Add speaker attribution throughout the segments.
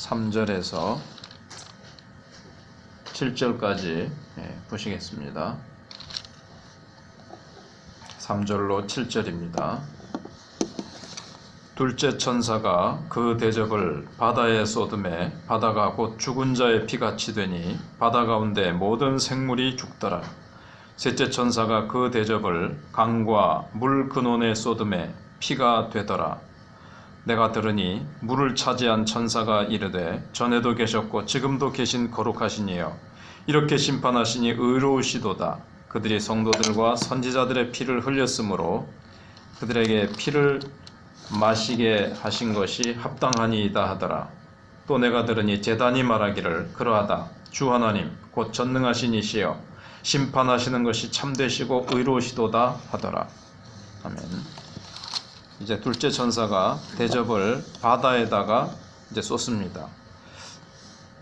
Speaker 1: 3절에서 7절까지 보시겠습니다. 3절로 7절입니다. 둘째 천사가 그 대접을 바다에 쏟음에 바다가 곧 죽은 자의 피같이 되니 바다 가운데 모든 생물이 죽더라. 셋째 천사가 그 대접을 강과 물 근원에 쏟음에 피가 되더라. 내가 들으니 물을 차지한 천사가 이르되 전에도 계셨고 지금도 계신 거룩하신 이여 이렇게 심판하시니 의로우시도다. 그들이 성도들과 선지자들의 피를 흘렸으므로 그들에게 피를 마시게 하신 것이 합당하니이다 하더라. 또 내가 들으니 제단이 말하기를 그러하다. 주 하나님 곧 전능하신 이시여 심판하시는 것이 참되시고 의로우시도다 하더라. 아멘. 이제 둘째 천사가 대접을 바다에다가 이제 쏟습니다.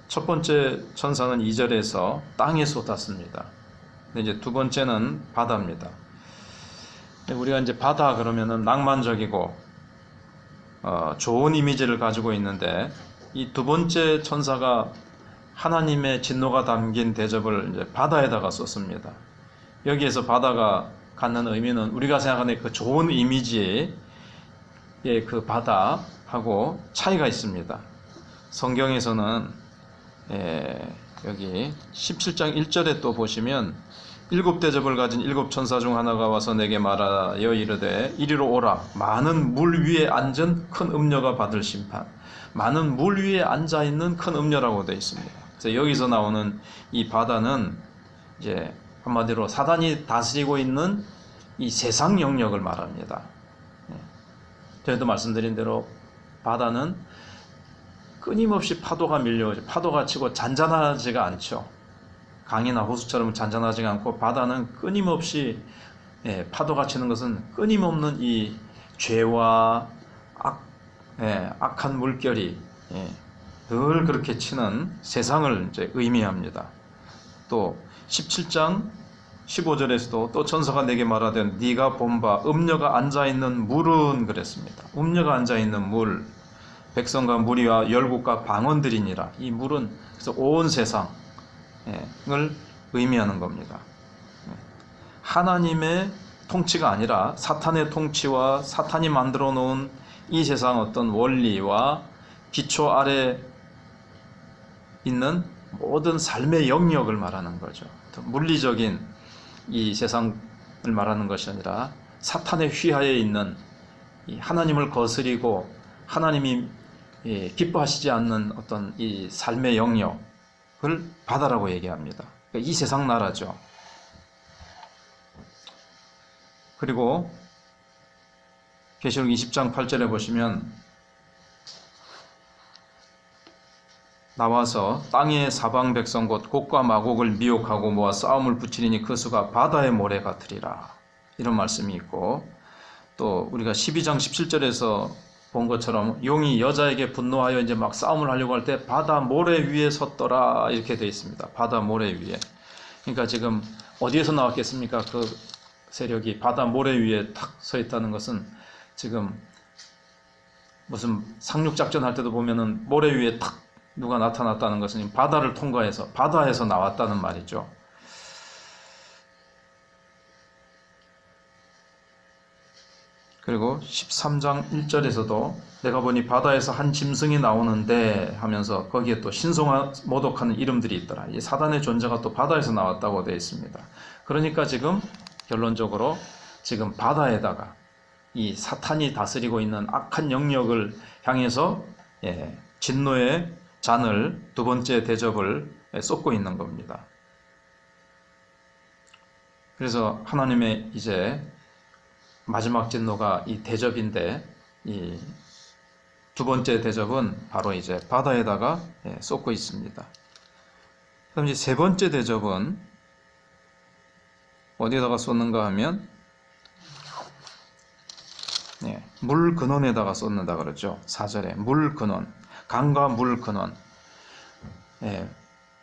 Speaker 1: 첫 번째 천사는 2절에서 땅에 쏟았습니다. 근데 이제 두 번째는 바다입니다. 우리가 이제 바다 그러면은 낭만적이고 좋은 이미지를 가지고 있는데 이 두 번째 천사가 하나님의 진노가 담긴 대접을 이제 바다에다가 쏟습니다. 여기에서 바다가 갖는 의미는 우리가 생각하는 그 좋은 이미지의 그 바다하고 차이가 있습니다. 성경에서는 여기 17장 1절에 또 보시면 일곱 대접을 가진 일곱 천사 중 하나가 와서 내게 말하여 이르되 이리로 오라. 많은 물 위에 앉은 큰 음녀가 받을 심판. 많은 물 위에 앉아 있는 큰 음녀라고 되어 있습니다. 그래서 여기서 나오는 이 바다는 이제 한마디로 사단이 다스리고 있는 이 세상 영역을 말합니다. 전에도 말씀드린 대로 바다는 끊임없이 파도가 밀려오죠. 파도가 치고 잔잔하지가 않죠. 강이나 호수처럼 잔잔하지가 않고 바다는 끊임없이 파도가 치는 것은 끊임없는 이 죄와 악한 물결이 늘 그렇게 치는 세상을 이제 의미합니다. 또 17장 15절에서도 또 천사가 내게 말하되 네가 본 바 음녀가 앉아있는 물은 그랬습니다. 음녀가 앉아있는 물, 백성과 무리와 열국과 방언들이니라. 이 물은 그래서 온 세상을 의미하는 겁니다. 하나님의 통치가 아니라 사탄의 통치와 사탄이 만들어 놓은 이 세상 어떤 원리와 기초 아래 있는 모든 삶의 영역을 말하는 거죠. 물리적인 이 세상을 말하는 것이 아니라 사탄의 휘하에 있는 이 하나님을 거스리고 하나님이 기뻐하시지 않는 어떤 이 삶의 영역을 바다라고 얘기합니다. 그러니까 이 세상 나라죠. 그리고 계시록 20장 8절에 보시면 나와서 땅의 사방 백성 곧 곡과 마곡을 미혹하고 모아 싸움을 붙이리니 그 수가 바다의 모래 같으리라. 이런 말씀이 있고 또 우리가 12장 17절에서 본 것처럼 용이 여자에게 분노하여 이제 막 싸움을 하려고 할 때 바다 모래 위에 섰더라 이렇게 되어 있습니다. 바다 모래 위에. 그러니까 지금 어디에서 나왔겠습니까? 그 세력이 바다 모래 위에 탁 서 있다는 것은 지금 무슨 상륙작전 할 때도 보면은 모래 위에 탁 누가 나타났다는 것은 바다를 통과해서 바다에서 나왔다는 말이죠. 그리고 13장 1절에서도 내가 보니 바다에서 한 짐승이 나오는데 하면서 거기에 또 신성한 모독하는 이름들이 있더라. 이 사단의 존재가 또 바다에서 나왔다고 되어 있습니다. 그러니까 지금 결론적으로 지금 바다에다가 이 사탄이 다스리고 있는 악한 영역을 향해서 진노의 잔을 두 번째 대접을 쏟고 있는 겁니다. 그래서 하나님의 이제 마지막 진노가 이 대접인데 이 두 번째 대접은 바로 이제 바다에다가 쏟고 있습니다. 그럼 이제 세 번째 대접은 어디에다가 쏟는가 하면 물 근원에다가 쏟는다 그러죠. 4절에 물 근원, 강과 물 근원.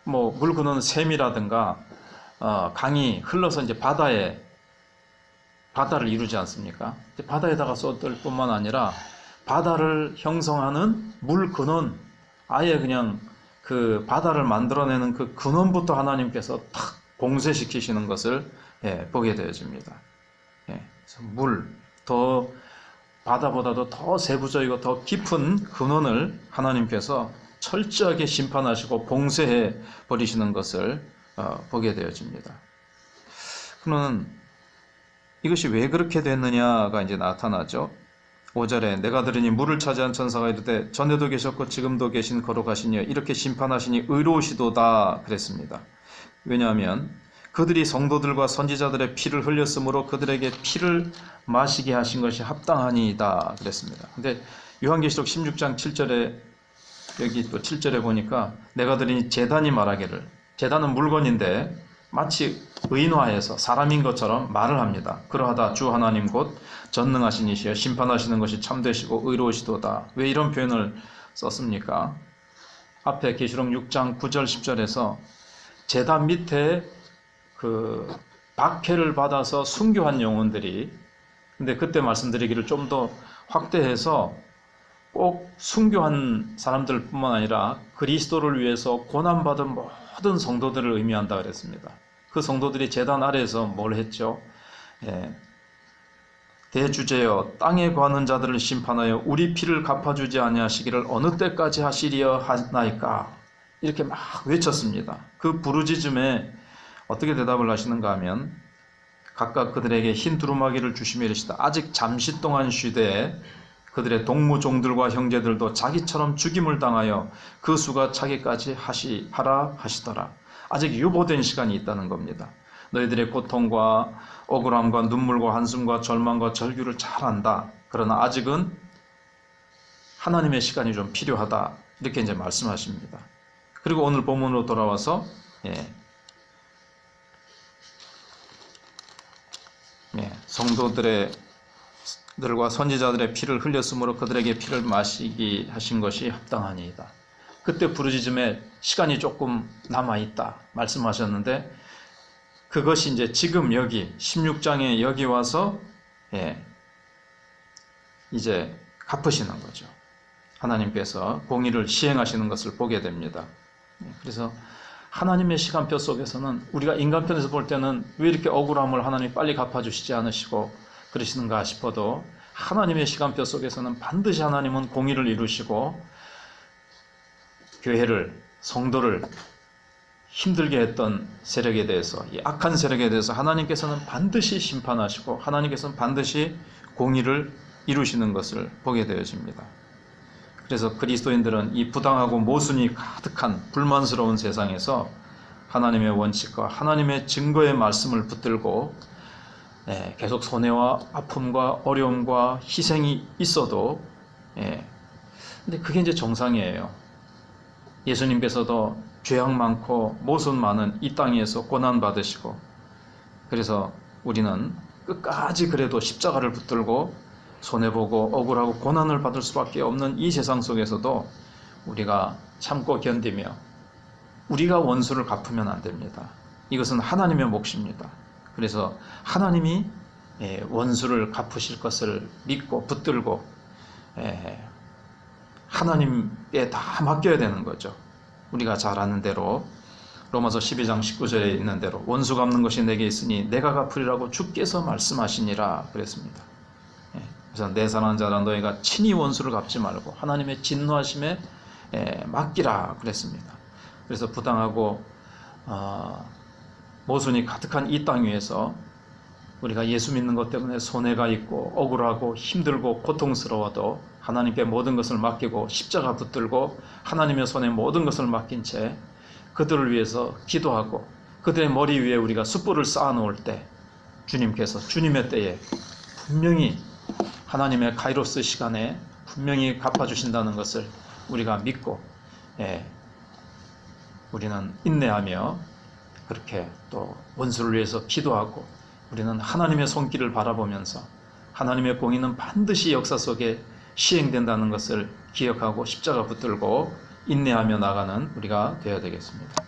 Speaker 1: 뭐 물 근원은 샘이라든가 강이 흘러서 이제 바다를 이루지 않습니까? 바다에다가 쏟을 뿐만 아니라 바다를 형성하는 물 근원, 아예 그냥 그 바다를 만들어내는 그 근원부터 하나님께서 탁 봉쇄시키시는 것을 보게 되어집니다. 그래서 더 바다보다도 더 세부적이고 더 깊은 근원을 하나님께서 철저하게 심판하시고 봉쇄해 버리시는 것을 보게 되어집니다. 그러면 이것이 왜 그렇게 됐느냐가 이제 나타나죠. 5절에 내가 들으니 물을 차지한 천사가 이르되 전에도 계셨고 지금도 계신 거룩하시니 이렇게 심판하시니 의로우시도다 그랬습니다. 왜냐하면 그들이 성도들과 선지자들의 피를 흘렸으므로 그들에게 피를 마시게 하신 것이 합당하니이다 그랬습니다. 근데 요한계시록 16장 7절에 여기 또 7절에 보니까 내가 들으니 제단이 말하기를, 제단은 물건인데 마치 의인화해서 사람인 것처럼 말을 합니다. 그러하다 주 하나님 곧 전능하신 이시여 심판하시는 것이 참되시고 의로우시도다. 왜 이런 표현을 썼습니까? 앞에 계시록 6장 9절 10절에서 제단 밑에 그 박해를 받아서 순교한 영혼들이, 근데 그때 말씀드리기를 좀 더 확대해서 꼭 순교한 사람들뿐만 아니라 그리스도를 위해서 고난받은 모든 성도들을 의미한다 그랬습니다. 그 성도들이 제단 아래에서 뭘 했죠? 대주제여 땅에 거하는 자들을 심판하여 우리 피를 갚아주지 아니하시기를 어느 때까지 하시리여 하나이까? 이렇게 막 외쳤습니다. 그 부르짖음에 어떻게 대답을 하시는가 하면 각각 그들에게 흰 두루마기를 주시며 이르시다. 아직 잠시 동안 쉬되 그들의 동무종들과 형제들도 자기처럼 죽임을 당하여 그 수가 차기까지 하라 하시더라. 아직 유보된 시간이 있다는 겁니다. 너희들의 고통과 억울함과 눈물과 한숨과 절망과 절규를 잘 안다. 그러나 아직은 하나님의 시간이 좀 필요하다. 이렇게 이제 말씀하십니다. 그리고 오늘 본문으로 돌아와서 성도들과 선지자들의 피를 흘렸으므로 그들에게 피를 마시게 하신 것이 합당하니이다. 그때 부르짖음에 시간이 조금 남아있다 말씀하셨는데 그것이 이제 지금 여기 16장에 여기 와서 이제 갚으시는 거죠. 하나님께서 공의를 시행하시는 것을 보게 됩니다. 그래서 하나님의 시간표 속에서는 우리가 인간편에서 볼 때는 왜 이렇게 억울함을 하나님이 빨리 갚아주시지 않으시고 그러시는가 싶어도 하나님의 시간표 속에서는 반드시 하나님은 공의를 이루시고 교회를, 성도를 힘들게 했던 세력에 대해서, 이 악한 세력에 대해서 하나님께서는 반드시 심판하시고 하나님께서는 반드시 공의를 이루시는 것을 보게 되어집니다. 그래서 그리스도인들은 이 부당하고 모순이 가득한 불만스러운 세상에서 하나님의 원칙과 하나님의 증거의 말씀을 붙들고 계속 손해와 아픔과 어려움과 희생이 있어도 근데 그게 이제 정상이에요. 예수님께서도 죄악 많고 모순 많은 이 땅에서 고난 받으시고 그래서 우리는 끝까지 그래도 십자가를 붙들고 손해보고 억울하고 고난을 받을 수밖에 없는 이 세상 속에서도 우리가 참고 견디며 우리가 원수를 갚으면 안 됩니다. 이것은 하나님의 몫입니다. 그래서 하나님이 원수를 갚으실 것을 믿고 붙들고 하나님께 다 맡겨야 되는 거죠. 우리가 잘 아는 대로 로마서 12장 19절에 있는 대로 원수 갚는 것이 내게 있으니 내가 갚으리라고 주께서 말씀하시니라 그랬습니다. 그래서 내 사랑하는 자라 너희가 친히 원수를 갚지 말고 하나님의 진노하심에 맡기라 그랬습니다. 그래서 부당하고 모순이 가득한 이 땅 위에서 우리가 예수 믿는 것 때문에 손해가 있고 억울하고 힘들고 고통스러워도 하나님께 모든 것을 맡기고 십자가 붙들고 하나님의 손에 모든 것을 맡긴 채 그들을 위해서 기도하고 그들의 머리 위에 우리가 숯불을 쌓아 놓을 때 주님께서 주님의 때에 분명히 하나님의 카이로스 시간에 분명히 갚아주신다는 것을 우리가 믿고 우리는 인내하며 그렇게 또 원수를 위해서 기도하고 우리는 하나님의 손길을 바라보면서 하나님의 공의는 반드시 역사 속에 시행된다는 것을 기억하고 십자가 붙들고 인내하며 나가는 우리가 되어야 되겠습니다.